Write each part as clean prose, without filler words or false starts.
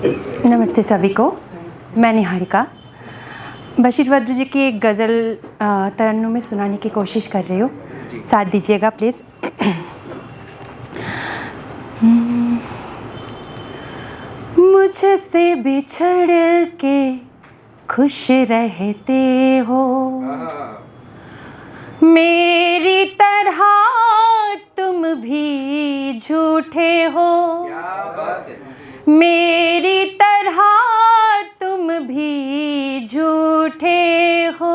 नमस्ते सभी को। मैं निहारिका बशीर बद्र जी की एक गज़ल तरन्नुम में सुनाने की कोशिश कर रही हूँ। साथ दीजिएगा प्लीज़। मुझसे बिछड़ के खुश रहते हो, मेरी तरह तुम भी झूठे हो। मेरी तरह तुम भी झूठे हो,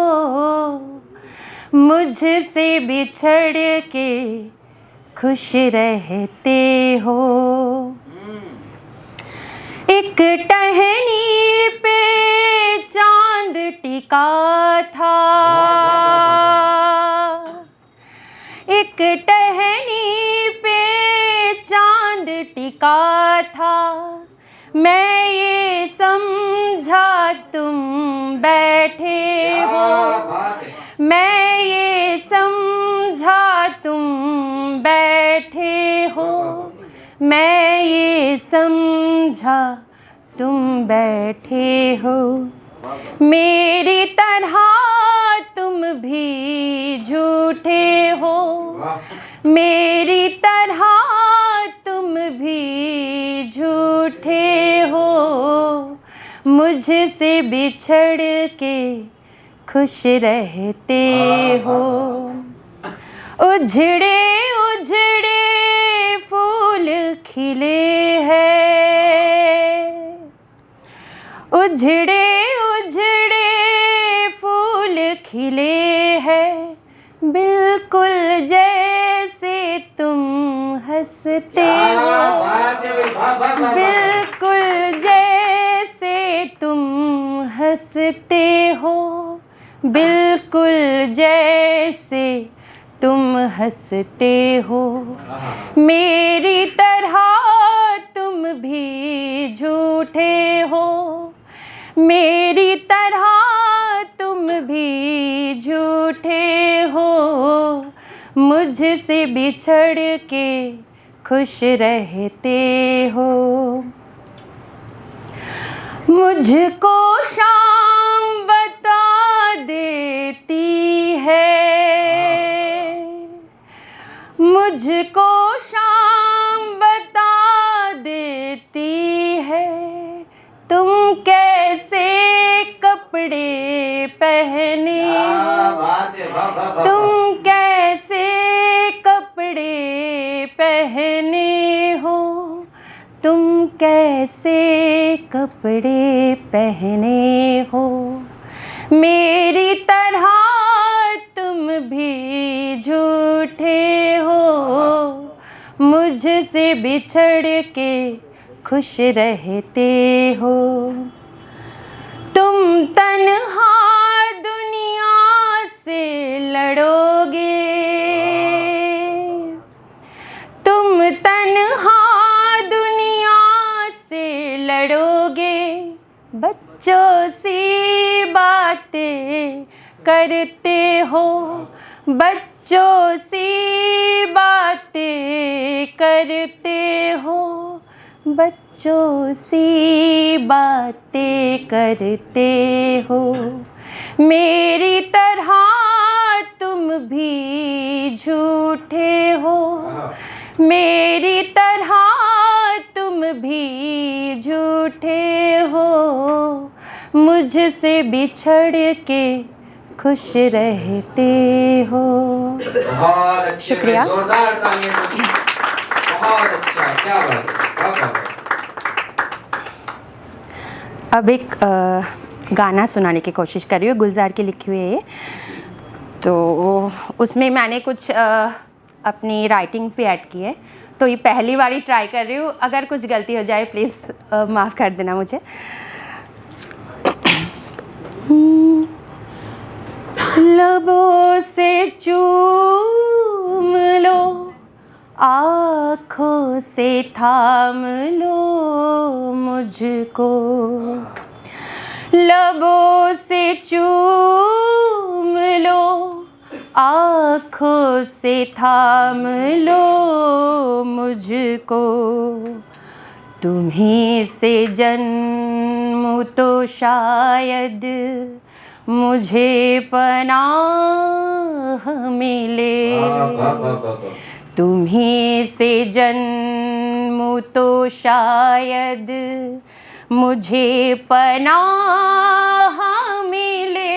मुझसे बिछड़ के खुश रहते हो। एक टहनी पे चांद टिका था, एक टहनी पे चांद टिका था। मैं ये समझा तुम बैठे हो, मैं ये समझा तुम बैठे हो, मैं ये समझा तुम बैठे हो। मेरी तरह तुम भी झूठे हो, मेरी तरह तुम भी झूठे हो, मुझसे बिछड़ के खुश रहते हो। उजड़े उजड़े फूल खिले हैं, उजड़े उजड़े फूल खिले हैं, बिल्कुल जैसे तुम हंसते हो, बिल्कुल जैसे तुम हंसते हो, बिल्कुल जैसे तुम हंसते हो। मेरी तरह तुम भी झूठे हो, मेरी तरह तुम भी झूठे हो, मुझसे बिछड़ के खुश रहते हो। मुझको शाम बता देती है, मुझको शाम बता देती है, तुम कैसे कपड़े पहने हो, तुम कैसे कपड़े पहने हो, तुम कैसे कपड़े पहने हो। मेरी तरह तुम भी झूठे हो, मुझसे बिछड़ के खुश रहते हो। तुम तन्हा दुनिया से लड़ोगे, तुम तन्हा दुनिया से लड़ोगे, बच्चों सी बातें करते हो, बच्चों सी बातें करते हो, बच्चों सी बातें करते हो। मेरी तरह तुम भी झूठे हो, मेरी तरह तुम भी झूठे हो, मुझसे बिछड़ के खुश रहते हो। बहुत अच्छे, शुक्रिया। जोरदार तालियां। बहुत अच्छा, क्या बात है। अब एक गाना सुनाने की कोशिश कर रही हूँ, गुलजार की लिखी हुई है। तो उसमें मैंने कुछ अपनी राइटिंग्स भी ऐड की है, तो ये पहली बार ही ट्राई कर रही हूँ। अगर कुछ गलती हो जाए प्लीज़ माफ़ कर देना मुझे। लबों से चूम लो, आँखों से थाम लो मुझको, लबों से चूम लो, आँखों से थाम लो मुझको। तुम्हीं से जन्म तो शायद मुझे पनाह मिले, तुम्हीं से जन्म तो शायद मुझे पनाह मिले,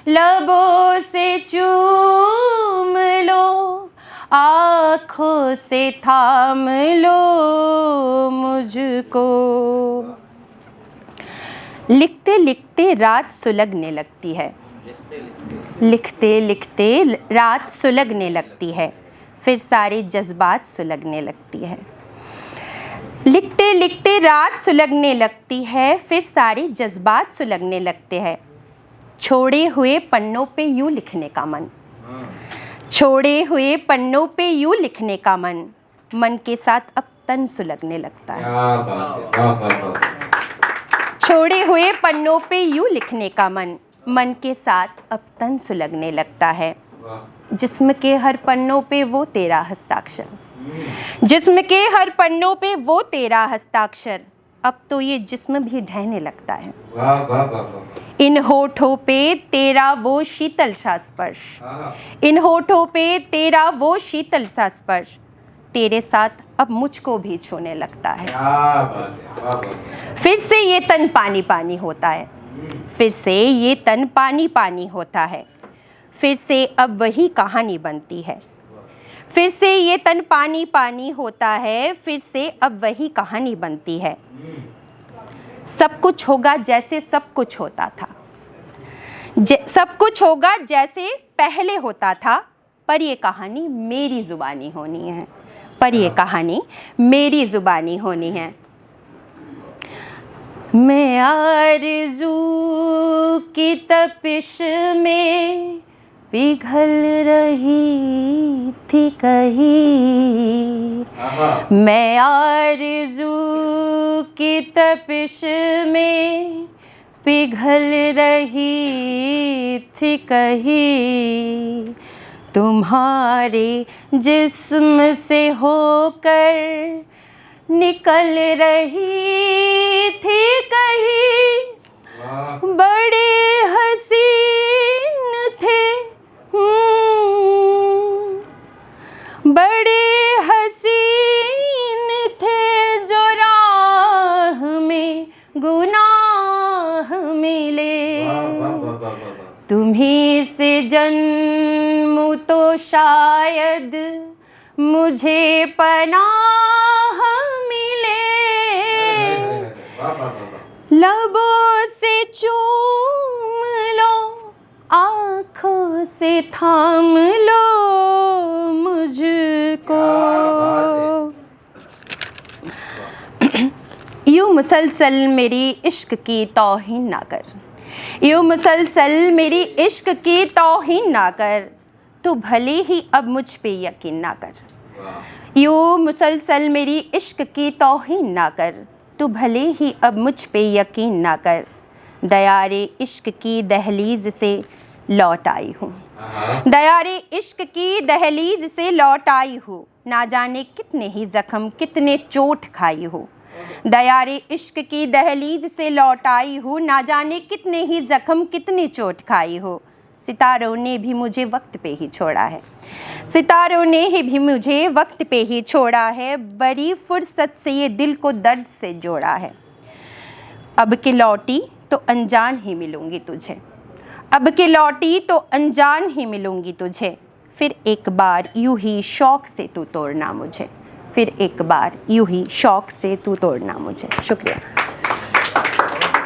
लबों से चूम लो, आँखों से थाम लो मुझको। लिखते लिखते रात सुलगने लगती है, लिखते लिखते रात सुलगने लगती है, फिर सारे जज्बात सुलगने लगती है। लिखते लिखते रात सुलगने लगती है, फिर सारे जज्बात सुलगने लगते हैं। छोड़े हुए पन्नों पे यूं लिखने का मन, छोड़े हुए पन्नों पे यूं लिखने का मन, मन के साथ अब तन सुलगने लगता है। छोड़े हुए पन्नों पे यूं लिखने का मन, मन के साथ अब तन सुलगने लगता है। जिस्म के हर पन्नों पे वो तेरा हस्ताक्षर, जिस्म के हर पन्नों पे वो तेरा हस्ताक्षर, अब तो ये जिस्म भी ढहने लगता है। इन होठों पे तेरा वो शीतल सा स्पर्श, इन होठों पे तेरा वो शीतल सा स्पर्श, तेरे साथ अब मुझको भी छूने लगता है। फिर से ये तन पानी पानी होता है, फिर से ये तन पानी पानी होता है, फिर से अब वही कहानी बनती है। फिर से ये तन पानी पानी होता है, फिर से अब वही कहानी बनती है। सब कुछ होगा जैसे सब कुछ होता था, सब कुछ होगा जैसे पहले होता था, पर ये कहानी मेरी जुबानी होनी है, पर ये कहानी मेरी जुबानी होनी है। मैं आरज़ू की तपिश में पिघल रही थी कहीं, मैं आरज़ू की तपिश में पिघल रही थी कहीं, तुम्हारे जिस्म से होकर निकल रही थी कहीं। बड़े हसीन थे, बड़े हसीन थे जो राह में गुनाह मिले, तुम्हीं से जन्म तो शायद मुझे पनाह मिले, लबों से चूम लो, आँखों से थाम लो मुझको। यूँ मुसलसल मेरी इश्क की तौहीन ना कर, यूँ मुसलसल मेरी इश्क की तौहीन ना कर, तो भले ही अब मुझ पे यकीन ना कर। यूँ मुसलसल मेरी इश्क की तौहीन ना कर, तो भले ही अब मुझ पे यकीन ना कर। दयारे इश्क की दहलीज से लौट आई हूँ, दयारे इश्क की दहलीज से लौट आई हूँ, ना जाने कितने ही जख्म कितने चोट खाई हूँ। दयारे इश्क की दहलीज से लौट आई हूँ, ना जाने कितने ही जख्म कितनी चोट खाई हो। सितारों ने भी मुझे वक्त पे ही छोड़ा है, सितारों ने ही भी मुझे वक्त पे ही छोड़ा है, बड़ी फुर्सत से ये दिल को दर्द से जोड़ा है। अब के लौटी तो अनजान ही मिलूंगी तुझे, अब के लौटी तो अनजान ही मिलूंगी तुझे, फिर एक बार यूं ही शौक से तू तोड़ना मुझे, फिर एक बार यूं ही शौक से तू तोड़ना मुझे। शुक्रिया।